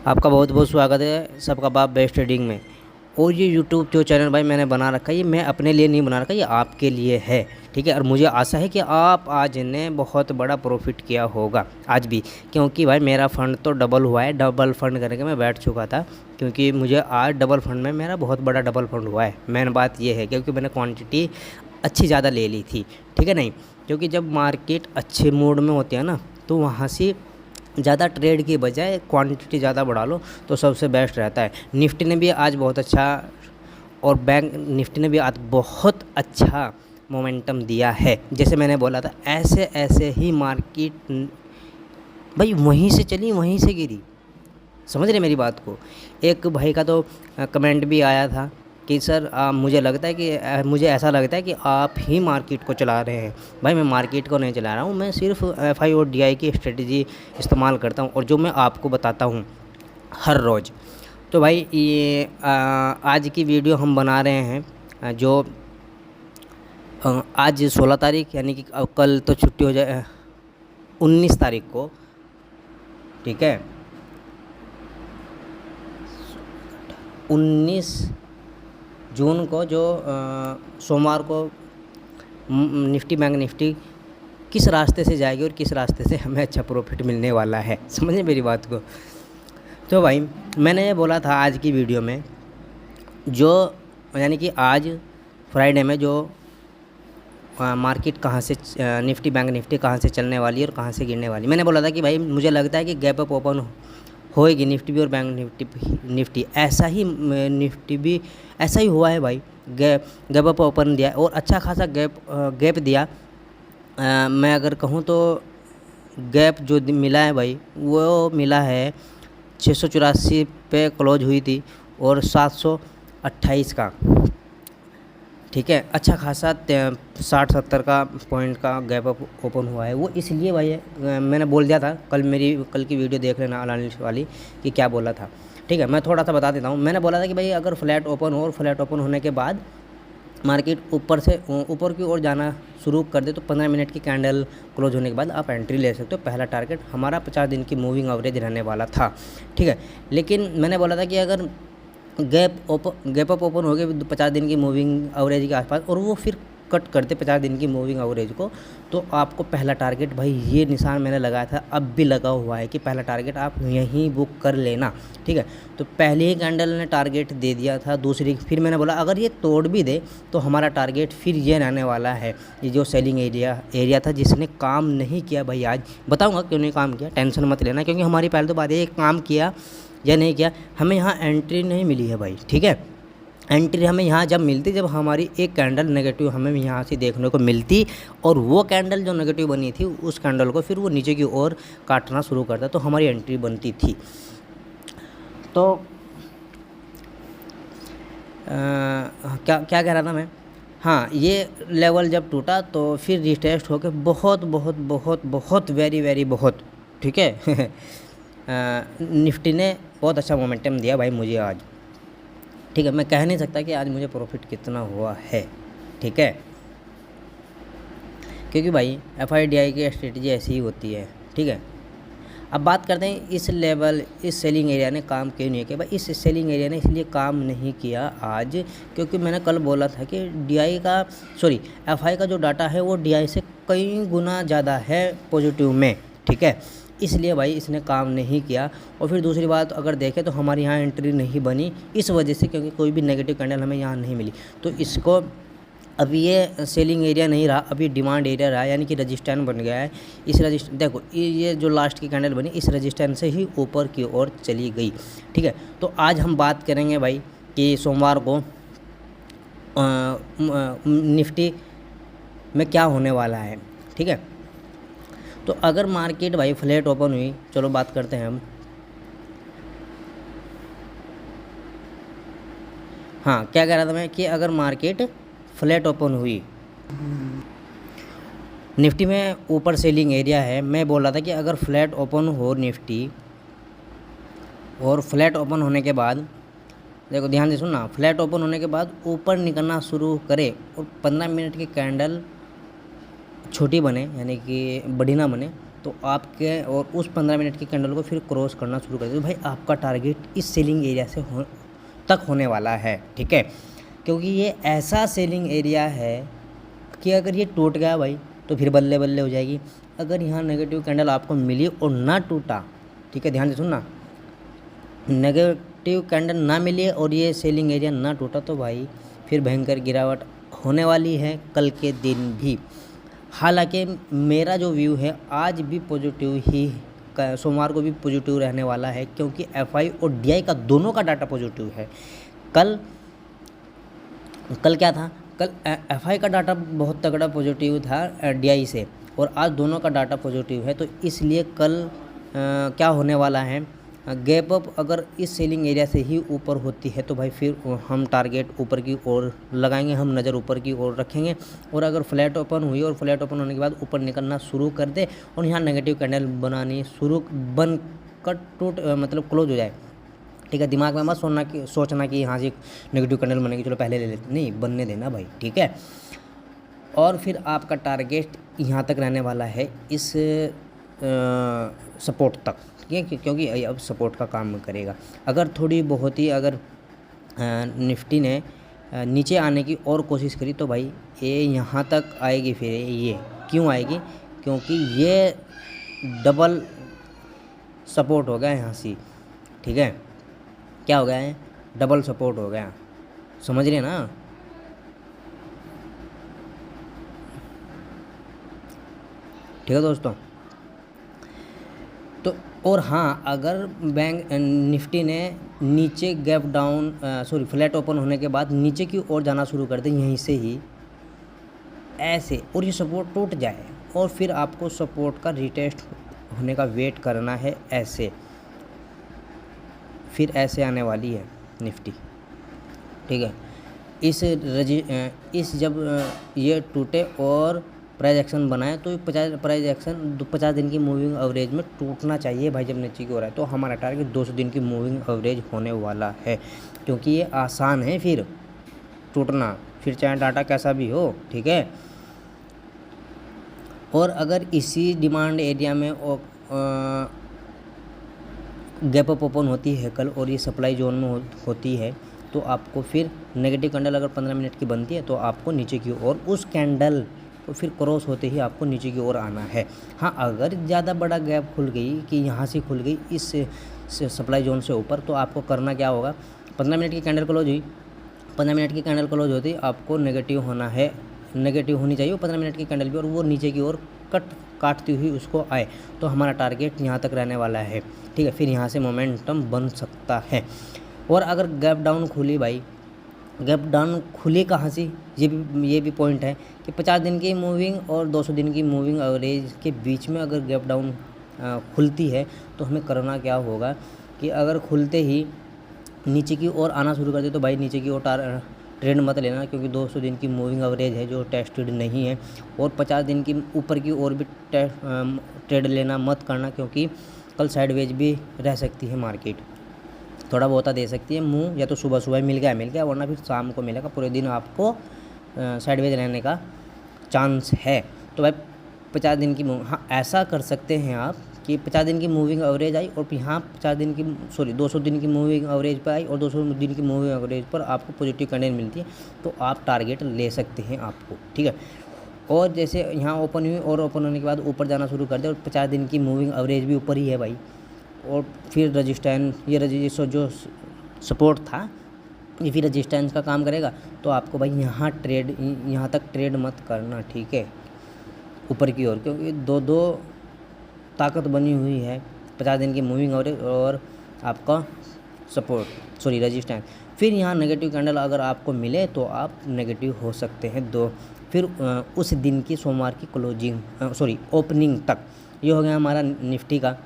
आपका बहुत बहुत स्वागत है सबका बाप बेस्ट ट्रेडिंग में। और ये यूट्यूब जो चैनल भाई मैंने बना रखा है, ये मैं अपने लिए नहीं बना रखा, ये आपके लिए है। ठीक है, और मुझे आशा है कि आप आज ने बहुत बड़ा प्रॉफिट किया होगा आज भी, क्योंकि भाई मेरा फ़ंड तो डबल हुआ है। डबल फंड करके मैं बैठ चुका था, क्योंकि मुझे आज डबल फंड में मेरा बहुत बड़ा डबल फंड हुआ है। मेन बात ये है क्योंकि मैंने क्वान्टिटी अच्छी ज़्यादा ले ली थी। ठीक है नहीं, क्योंकि जब मार्केट अच्छे मूड में होती है ना, तो वहाँ से ज़्यादा ट्रेड की बजाय क्वांटिटी ज़्यादा बढ़ा लो तो सबसे बेस्ट रहता है। निफ्टी ने भी आज बहुत अच्छा, और बैंक निफ्टी ने भी आज बहुत अच्छा मोमेंटम दिया है। जैसे मैंने बोला था, ऐसे ऐसे ही मार्केट भाई वहीं से चली वहीं से गिरी। समझ रहे मेरी बात को। एक भाई का तो कमेंट भी आया था कि सर मुझे लगता है कि मुझे ऐसा लगता है कि आप ही मार्केट को चला रहे हैं। भाई मैं मार्केट को नहीं चला रहा हूँ, मैं सिर्फ एफआई और डीआई की स्ट्रेटजी इस्तेमाल करता हूँ, और जो मैं आपको बताता हूँ हर रोज़। तो भाई ये आज की वीडियो हम बना रहे हैं जो आज 16 तारीख, यानी कि कल तो छुट्टी हो जाए, 19 तारीख को। ठीक है, 19 जून को, जो सोमवार को निफ्टी बैंक निफ्टी किस रास्ते से जाएगी और किस रास्ते से हमें अच्छा प्रॉफिट मिलने वाला है। समझे मेरी बात को। तो भाई मैंने ये बोला था आज की वीडियो में, जो यानी कि आज फ्राइडे में जो मार्केट कहाँ से निफ्टी बैंक निफ्टी कहाँ से चलने वाली है और कहाँ से गिरने वाली। मैंने बोला था कि भाई मुझे लगता है कि गैप अप ओपन होएगी निफ्टी भी और बैंक निफ्टी ऐसा ही निफ्टी भी ऐसा ही हुआ है भाई। गैप अप ओपन दिया और अच्छा खासा गैप दिया। मैं अगर कहूँ तो गैप जो मिला है भाई, वो मिला है 684 पे क्लोज हुई थी और 728 का। ठीक है, अच्छा खासा 60-70 का पॉइंट का गैप अप ओपन हुआ है। वो इसलिए भाई मैंने बोल दिया था, कल की वीडियो देख लेना अनालिस्ट वाली कि क्या बोला था। ठीक है, मैं थोड़ा सा बता देता हूँ। मैंने बोला था कि भाई अगर फ्लैट ओपन हो और फ्लैट ओपन होने के बाद मार्केट ऊपर की ओर जाना शुरू कर दे, तो 15 मिनट की कैंडल क्लोज होने के बाद आप एंट्री ले सकते हो। पहला टारगेट हमारा 50 दिन की मूविंग एवरेज रहने वाला था। ठीक है, लेकिन मैंने बोला था कि अगर गैप अप ओपन हो गए 50 दिन की मूविंग एवरेज के आसपास, और वो फिर कट करते 50 दिन की मूविंग एवरेज को, तो आपको पहला टारगेट भाई ये निशान मैंने लगाया था, अब भी लगा हुआ है कि पहला टारगेट आप यहीं बुक कर लेना। ठीक है, तो पहले ही कैंडल ने टारगेट दे दिया था, दूसरी फिर मैंने बोला अगर ये तोड़ भी दे तो हमारा टारगेट फिर ये रहने वाला है। ये जो सेलिंग एरिया था जिसने काम नहीं किया भाई, आज बताऊँगा क्यों नहीं काम किया, टेंशन मत लेना, क्योंकि हमारी पहले तो बात ये काम किया या नहीं किया, हमें यहाँ एंट्री नहीं मिली है भाई। ठीक है, एंट्री हमें यहाँ जब मिलती, जब हमारी एक कैंडल नेगेटिव हमें यहाँ से देखने को मिलती, और वो कैंडल जो नेगेटिव बनी थी उस कैंडल को फिर वो नीचे की ओर काटना शुरू करता, तो हमारी एंट्री बनती थी। तो क्या क्या कह रहा था मैं, हाँ, ये लेवल जब टूटा तो फिर रिटेस्ट होकर बहुत बहुत बहुत बहुत वेरी वेरी बहुत, ठीक है निफ्टी ने बहुत अच्छा मोमेंटम दिया भाई मुझे आज। ठीक है, मैं कह नहीं सकता कि आज मुझे प्रॉफिट कितना हुआ है। ठीक है, क्योंकि भाई एफआईडीआई की स्ट्रेटजी ऐसी ही होती है। ठीक है, अब बात करते हैं इस लेवल, इस सेलिंग एरिया ने काम क्यों नहीं किया भाई। इस सेलिंग एरिया ने इसलिए काम नहीं किया आज, क्योंकि मैंने कल बोला था कि एफआई का जो डाटा है वो डीआई से कई गुना ज़्यादा है पॉजिटिव में। ठीक है, इसलिए भाई इसने काम नहीं किया। और फिर दूसरी बात अगर देखें तो हमारे यहाँ एंट्री नहीं बनी इस वजह से, क्योंकि कोई भी नेगेटिव कैंडल हमें यहाँ नहीं मिली। तो इसको अभी ये सेलिंग एरिया नहीं रहा, अभी डिमांड एरिया रहा, यानी कि रजिस्टेंस बन गया है। इस रजिस्टेंस देखो, ये जो लास्ट की कैंडल बनी इस रजिस्टेंस से ही ऊपर की ओर चली गई। ठीक है, तो आज हम बात करेंगे भाई कि सोमवार को निफ्टी में क्या होने वाला है। ठीक है, तो अगर मार्केट भाई फ्लैट ओपन हुई, चलो बात करते हैं हम। हाँ, क्या कह रहा था मैं कि अगर मार्केट फ्लैट ओपन हुई, निफ्टी में ऊपर सेलिंग एरिया है, मैं बोल रहा था कि अगर फ्लैट ओपन हो निफ्टी, और फ्लैट ओपन होने के बाद देखो ध्यान से सुनना, फ्लैट ओपन होने के बाद ऊपर निकलना शुरू करे और 15 मिनट की कैंडल छोटी बने, यानी कि बड़ी ना बने, तो आपके और उस 15 मिनट की कैंडल को फिर क्रॉस करना शुरू कर दे तो भाई आपका टारगेट इस सेलिंग एरिया से तक होने वाला है, ठीक है। क्योंकि ये ऐसा सेलिंग एरिया है कि अगर ये टूट गया भाई तो फिर बल्ले बल्ले हो जाएगी। अगर यहाँ नेगेटिव कैंडल आपको मिली और ना टूटा, ठीक है, ध्यान से सुनना, नेगेटिव कैंडल ना मिली और ये सेलिंग एरिया ना टूटा तो भाई फिर भयंकर गिरावट होने वाली है कल के दिन भी। हालांकि मेरा जो व्यू है आज भी पॉजिटिव ही, सोमवार को भी पॉजिटिव रहने वाला है, क्योंकि एफआई और डीआई का दोनों का डाटा पॉजिटिव है। कल क्या था, कल एफआई का डाटा बहुत तगड़ा पॉजिटिव था डीआई से, और आज दोनों का डाटा पॉजिटिव है। तो इसलिए कल क्या होने वाला है, गैप अप अगर इस सेलिंग एरिया से ही ऊपर होती है तो भाई फिर हम टारगेट ऊपर की ओर लगाएंगे, हम नज़र ऊपर की ओर रखेंगे। और अगर फ्लैट ओपन हुई और फ्लैट ओपन होने के बाद ऊपर निकलना शुरू कर दे और यहाँ नेगेटिव कैंडल बनानी शुरू बन कर टूट मतलब क्लोज हो जाए, ठीक है, दिमाग में मत सोचना कि यहाँ से नेगेटिव कैंडल बनेगी चलो पहले ले लेते, नहीं, बनने देना भाई, ठीक है। और फिर आपका टारगेट यहाँ तक रहने वाला है इस सपोर्ट तक, ठीक है, क्योंकि अब सपोर्ट का काम करेगा। अगर थोड़ी बहुत ही अगर निफ्टी ने नीचे आने की और कोशिश करी तो भाई ये यहाँ तक आएगी। फिर ये क्यों आएगी, क्योंकि ये डबल सपोर्ट हो गया यहाँ से, ठीक है, क्या हो गया है, डबल सपोर्ट हो गया, समझ रहे ना। ठीक है दोस्तों, तो और हाँ, अगर बैंक निफ्टी ने नीचे गैप डाउन फ्लैट ओपन होने के बाद नीचे की ओर जाना शुरू कर दे यहीं से ही ऐसे, और ये सपोर्ट टूट जाए और फिर आपको सपोर्ट का रिटेस्ट होने का वेट करना है ऐसे, फिर ऐसे आने वाली है निफ्टी, ठीक है। इस जब ये टूटे और प्राइस एक्शन बनाए तो 50 दिन की मूविंग एवरेज में टूटना चाहिए भाई जब नीचे की ओर है। तो हमारा टारगेट 200 दिन की मूविंग एवरेज होने वाला है, क्योंकि ये आसान है फिर टूटना, फिर चाहे डाटा कैसा भी हो, ठीक है। और अगर इसी डिमांड एरिया में गैप अप ओपन होती है कल और ये सप्लाई जोन में होती है तो आपको फिर नेगेटिव कैंडल अगर 15 मिनट की बनती है तो आपको नीचे की ओर उस कैंडल तो फिर क्रॉस होते ही आपको नीचे की ओर आना है। हाँ, अगर ज़्यादा बड़ा गैप खुल गई कि यहाँ से खुल गई इस सप्लाई जोन से ऊपर तो आपको करना क्या होगा, 15 मिनट की कैंडल क्लोज हुई, 15 मिनट की कैंडल क्लोज होती आपको नेगेटिव होना है, नेगेटिव होनी चाहिए वो 15 मिनट की कैंडल भी, और वो नीचे की ओर काटती हुई उसको आए तो हमारा टारगेट यहाँ तक रहने वाला है, ठीक है। फिर यहाँ से मोमेंटम बन सकता है। और अगर गैप डाउन खुली भाई, गैप डाउन खुली कहाँ से, ये भी पॉइंट है कि 50 दिन की मूविंग और 200 दिन की मूविंग एवरेज के बीच में अगर गैप डाउन खुलती है तो हमें करना क्या होगा कि अगर खुलते ही नीचे की ओर आना शुरू कर दे तो भाई नीचे की ओर ट्रेंड मत लेना, क्योंकि 200 दिन की मूविंग एवरेज है जो टेस्टेड नहीं है, और 50 दिन की ऊपर की ओर भी ट्रेड लेना मत करना, क्योंकि कल साइडवेज भी रह सकती है मार्केट, थोड़ा बहुत दे सकती है मुंह, या तो सुबह सुबह मिल गया वरना फिर शाम को मिलेगा, पूरे दिन आपको साइडवेज रहने का चांस है। तो भाई 50 दिन की हाँ ऐसा कर सकते हैं आप कि 50 दिन की मूविंग एवरेज आई और यहाँ 200 दिन की मूविंग एवरेज पर आई और 200 दिन की मूविंग एवरेज पर आपको पॉजिटिव कैंडल मिलती है तो आप टारगेट ले सकते हैं आपको, ठीक है। और जैसे यहाँ ओपन हुई और ओपन होने के बाद ऊपर जाना शुरू कर दे और 50 दिन की मूविंग एवरेज भी ऊपर ही है भाई, और फिर रजिस्टेंस जो सपोर्ट था ये फिर रजिस्टेंस का काम करेगा, तो आपको भाई यहाँ तक ट्रेड मत करना, ठीक है, ऊपर की ओर, क्योंकि दो ताकत बनी हुई है 50 दिन की मूविंग एवरेज और आपका रजिस्टेंस। फिर यहाँ नेगेटिव कैंडल अगर आपको मिले तो आप नेगेटिव हो सकते हैं फिर उस दिन की सोमवार की ओपनिंग तक। ये हो गया हमारा निफ्टी का।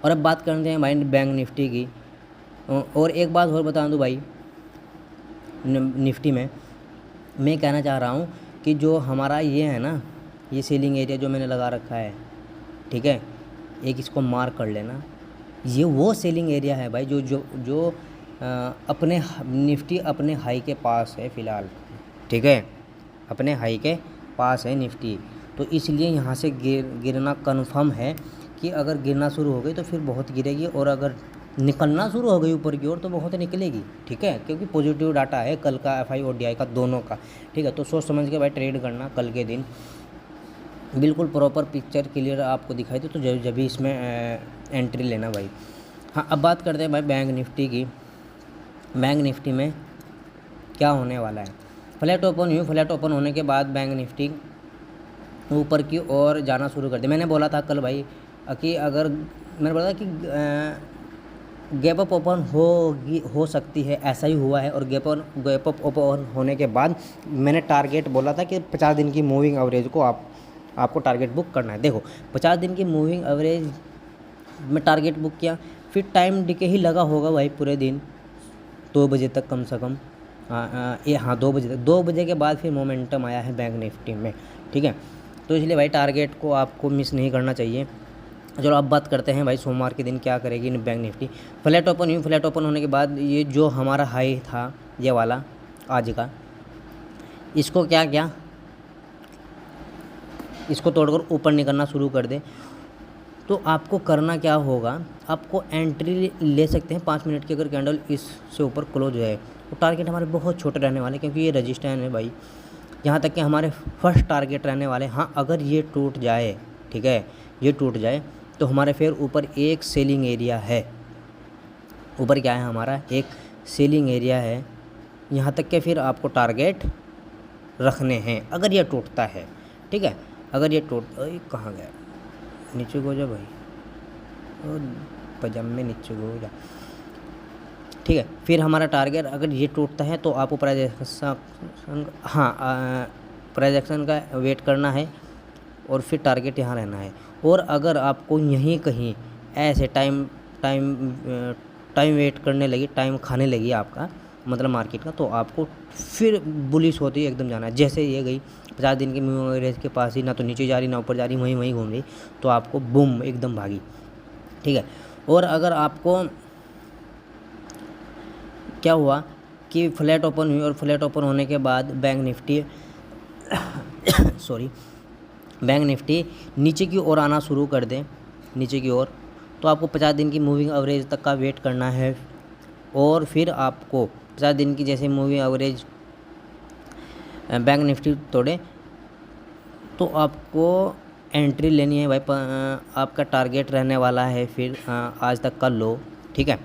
और अब बात करते हैं भाई बैंक निफ्टी की। और एक बात और बता दूं भाई, निफ्टी में मैं कहना चाह रहा हूँ कि जो हमारा ये है ना, ये सेलिंग एरिया जो मैंने लगा रखा है, ठीक है, एक इसको मार्क कर लेना, ये वो सेलिंग एरिया है भाई जो अपने निफ्टी अपने हाई के पास है फ़िलहाल, ठीक है, अपने हाई के पास है निफ्टी। तो इसलिए यहाँ से गिरना कन्फर्म है कि अगर गिरना शुरू हो गई तो फिर बहुत गिरेगी, और अगर निकलना शुरू हो गई ऊपर की ओर तो बहुत निकलेगी। ठीक है, क्योंकि पॉजिटिव डाटा है कल का, एफआई और डीआई का दोनों का। ठीक है, तो सोच समझ के भाई ट्रेड करना कल के दिन, बिल्कुल प्रॉपर पिक्चर क्लियर आपको दिखाई दे तो जब भी इसमें एंट्री लेना भाई। हाँ, अब बात करते हैं भाई बैंक निफ्टी की। बैंक निफ्टी में क्या होने वाला है। फ्लैट ओपन हुई, फ्लैट ओपन होने के बाद बैंक निफ्टी ऊपर की ओर जाना शुरू कर दे। मैंने बोला था कल भाई कि अगर मैंने बोला था कि गैप अप ओपन हो सकती है, ऐसा ही हुआ है। और गैप अप ओपन होने के बाद मैंने टारगेट बोला था कि 50 दिन की मूविंग एवरेज को आपको टारगेट बुक करना है। देखो 50 दिन की मूविंग एवरेज में टारगेट बुक किया, फिर टाइम डिके ही लगा होगा भाई पूरे दिन 2 बजे तक कम से कम। हाँ 2 बजे तक, 2 बजे के बाद फिर मोमेंटम आया है बैंक निफ्टी में। ठीक है, तो इसलिए भाई टारगेट को आपको मिस नहीं करना चाहिए। चलो अब बात करते हैं भाई सोमवार के दिन क्या करेगी बैंक निफ्टी। फ्लैट ओपन हुई, फ्लैट ओपन होने के बाद ये जो हमारा हाई था ये वाला आज का, इसको क्या किया, इसको तोड़कर ऊपर निकलना शुरू कर दे। तो आपको करना क्या होगा, आपको एंट्री ले सकते हैं 5 मिनट की। अगर कैंडल इससे ऊपर क्लोज हो जाए तो टारगेट हमारे बहुत छोटे रहने वाले, क्योंकि ये रजिस्टेंस है भाई। यहाँ तक कि हमारे फर्स्ट टारगेट रहने वाले। हाँ, अगर ये टूट जाए, ठीक है, ये टूट जाए तो हमारे फिर ऊपर एक सेलिंग एरिया है। ऊपर क्या है हमारा, एक सेलिंग एरिया है। यहाँ तक के फिर आपको टारगेट रखने हैं अगर ये टूटता है। ठीक है, अगर ये कहाँ गया, नीचे को जा भाई, और पजामे नीचे को जा। ठीक है, फिर हमारा टारगेट अगर ये टूटता है तो आपको प्राइस एक्शन का वेट करना है, और फिर टारगेट यहाँ रहना है। और अगर आपको यहीं कहीं ऐसे टाइम वेट करने लगी, टाइम खाने लगी आपका मतलब मार्केट का, तो आपको फिर बुलिश होती है एकदम जाना है। जैसे ये गई 50 दिन की मूविंग एवरेज के पास ही, ना तो नीचे जा रही ना ऊपर जा रही, वहीं घूम रही, तो आपको बूम एकदम भागी। ठीक है, और अगर आपको क्या हुआ कि फ्लैट ओपन हुई, और फ्लैट ओपन होने के बाद बैंक निफ्टी बैंक निफ्टी नीचे की ओर आना शुरू कर दें, नीचे की ओर, तो आपको 50 दिन की मूविंग एवरेज तक का वेट करना है। और फिर आपको 50 दिन की जैसे मूविंग एवरेज बैंक निफ्टी तोड़े तो आपको एंट्री लेनी है भाई। आपका टारगेट रहने वाला है फिर आज तक का लो। ठीक है,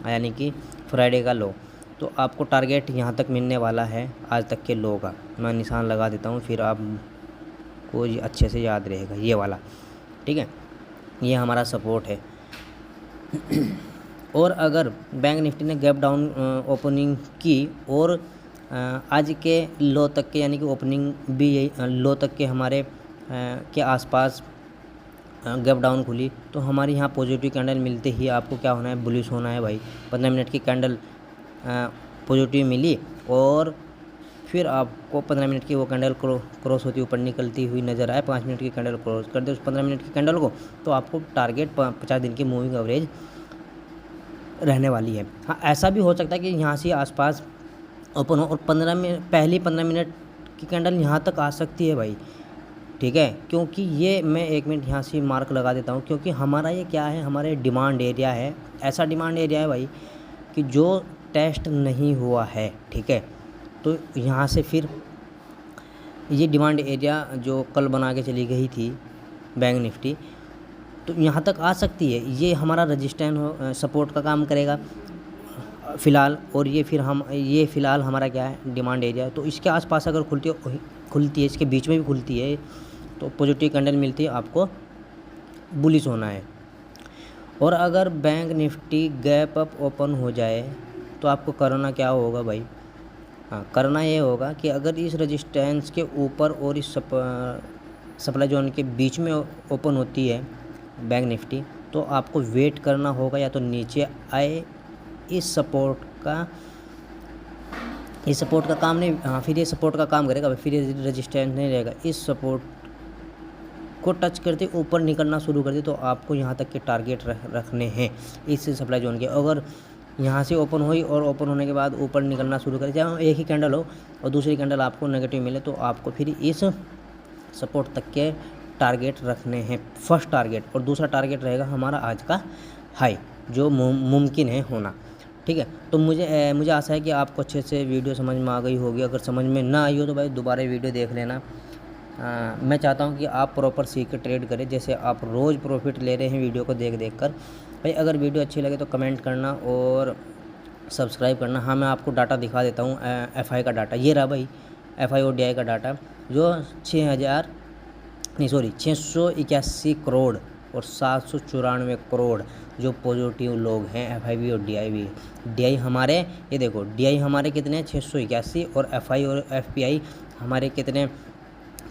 यानी कि फ्राइडे का लो। तो आपको टारगेट यहाँ तक मिलने वाला है आज तक के लो का। मैं निशान लगा देता हूँ, फिर आपको अच्छे से याद रहेगा ये वाला। ठीक है, ये हमारा सपोर्ट है। और अगर बैंक निफ्टी ने गैप डाउन ओपनिंग की और आज के लो तक के, यानी कि ओपनिंग भी यही लो तक के हमारे के आसपास गैप डाउन खुली, तो हमारी यहाँ पॉजिटिव कैंडल मिलते ही आपको क्या होना है, बुलिश होना है भाई। 15 मिनट की कैंडल पॉजिटिव मिली, और फिर आपको 15 मिनट की वो कैंडल क्रॉस होती ऊपर निकलती हुई नज़र आए। 5 मिनट की कैंडल क्रॉस कर दे उस 15 मिनट की कैंडल को, तो आपको टारगेट 50 दिन की मूविंग एवरेज रहने वाली है। हाँ, ऐसा भी हो सकता है कि यहाँ से आसपास ओपन हो और 15 मिनट की कैंडल यहाँ तक आ सकती है भाई। ठीक है, क्योंकि ये मैं 1 मिनट यहाँ से मार्क लगा देता हूँ, क्योंकि हमारा ये क्या है, हमारे डिमांड एरिया है। ऐसा डिमांड एरिया है भाई कि जो टेस्ट नहीं हुआ है। ठीक है, तो यहाँ से फिर ये डिमांड एरिया जो कल बना के चली गई थी बैंक निफ्टी, तो यहाँ तक आ सकती है। ये हमारा रजिस्टेंस सपोर्ट का काम करेगा फ़िलहाल, और ये फ़िलहाल हमारा क्या है, डिमांड एरिया है। तो इसके आसपास अगर खुलती है, इसके बीच में भी खुलती है, तो पॉजिटिव कैंडल मिलती है, आपको बुलिश होना है। और अगर bank Nifty gap up open हो जाए तो आपको करना क्या होगा भाई। हाँ, करना ये होगा कि अगर इस रजिस्टेंस के ऊपर और इस सप्लाई जोन के बीच में ओपन होती है बैंक निफ्टी, तो आपको वेट करना होगा या तो नीचे आए, इस सपोर्ट का काम नहीं, हाँ फिर ये सपोर्ट का काम करेगा, फिर ये रजिस्टेंस नहीं रहेगा। इस सपोर्ट को टच करते ऊपर निकलना शुरू कर दे, तो आपको यहाँ तक के टारगेट रखने हैं इस सप्लाई जोन के। अगर यहाँ से ओपन हुई और ओपन होने के बाद ऊपर निकलना शुरू करे, चाहे एक ही कैंडल हो और दूसरी कैंडल आपको नेगेटिव मिले, तो आपको फिर इस सपोर्ट तक के टारगेट रखने हैं, फर्स्ट टारगेट। और दूसरा टारगेट रहेगा हमारा आज का हाई, जो मुमकिन है होना। ठीक है, तो मुझे आशा है कि आपको अच्छे से वीडियो समझ में आ गई होगी। अगर समझ में ना आई हो तो भाई दोबारा वीडियो देख लेना। मैं चाहता हूँ कि आप प्रॉपर सीख के ट्रेड करें, जैसे आप रोज़ प्रॉफिट ले रहे हैं वीडियो को देख कर। भाई अगर वीडियो अच्छी लगे तो कमेंट करना और सब्सक्राइब करना। हाँ, मैं आपको डाटा दिखा देता हूँ, FI का डाटा ये रहा भाई, FI और DI का डाटा, जो 681 करोड़ और 794 करोड़ जो पॉजिटिव लोग हैं FI और DI हमारे, ये देखो DI हमारे कितने हैं 681 और FI और FPI हमारे कितने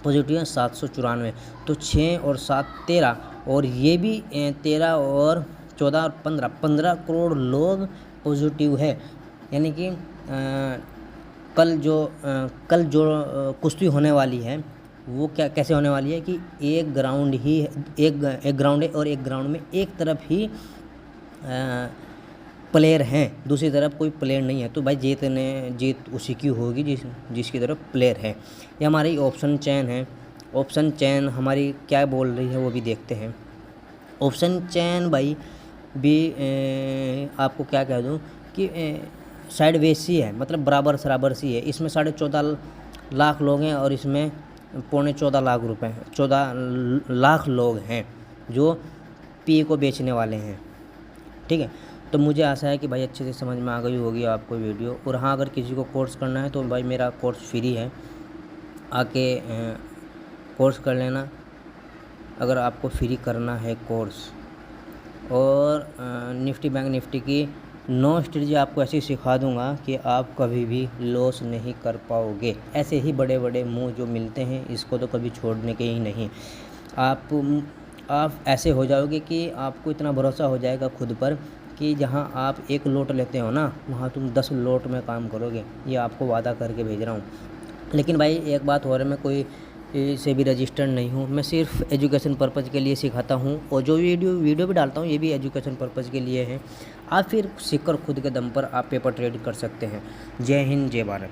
पॉजिटिव हैं 794। तो 6 और 7 13, और ये भी 13 और 14 और 15 करोड़ लोग पॉजिटिव है। यानी कि कल जो कुश्ती होने वाली है वो कैसे होने वाली है कि एक ग्राउंड है और एक ग्राउंड में एक तरफ ही प्लेयर हैं, दूसरी तरफ कोई प्लेयर नहीं है। तो भाई जीत उसी की होगी जिसकी तरफ प्लेयर है। ये हमारी ऑप्शन चेन है। ऑप्शन चेन हमारी क्या बोल रही है वो भी देखते हैं। ऑप्शन चेन भाई भी आपको क्या कह दूँ कि साइड वेज सी है, मतलब बराबर सी है। इसमें 14.5 लाख लोग हैं और इसमें 14 लाख लोग हैं जो PE को बेचने वाले हैं। ठीक है, तो मुझे आशा है कि भाई अच्छे से समझ में आ गई होगी आपको वीडियो। और हाँ, अगर किसी को कोर्स करना है तो भाई मेरा कोर्स फ्री है, आके कोर्स कर लेना अगर आपको फ्री करना है कोर्स। और निफ्टी बैंक निफ्टी की 9 स्ट्रेटजी आपको ऐसी सिखा दूंगा कि आप कभी भी लॉस नहीं कर पाओगे। ऐसे ही बड़े बड़े मूव जो मिलते हैं इसको तो कभी छोड़ने के ही नहीं। आप ऐसे हो जाओगे कि आपको इतना भरोसा हो जाएगा खुद पर कि जहां आप 1 लॉट लेते हो ना, वहां तुम 10 लॉट में काम करोगे। ये आपको वादा करके भेज रहा हूँ। लेकिन भाई एक बात हो रहा है, मैं कोई से भी रजिस्टर्ड नहीं हूँ, मैं सिर्फ एजुकेशन पर्पज़ के लिए सिखाता हूँ। और जो वीडियो भी डालता हूँ ये भी एजुकेशन पर्पज़ के लिए है। आप फिर सीखकर खुद के दम पर आप पेपर ट्रेड कर सकते हैं। जय हिंद, जय भारत।